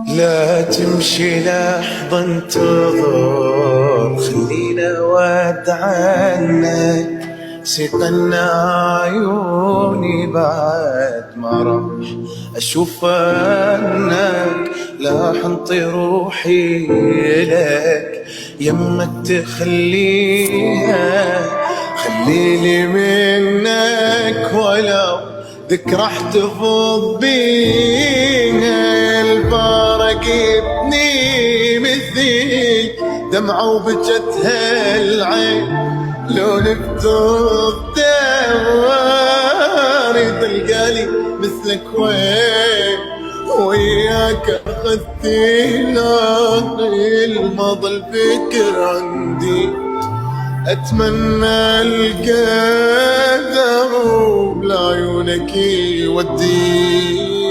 لا تمشي لحظة انتظر، خلينا ود عنك. سقنا عيوني بعد ما راح أشوف عنك. لا حنطي روحي لك يمك تخليها، خليلي منك ولو ذكرى احتفظ بيها. الفارق ابني مثيل دمعة وبجتها العين، لو نكتب دواري تلقالي مثلك وين. وياك اخذتي ناقي الماضي الفكر عندي، اتمنى القدر بعيونك يودي.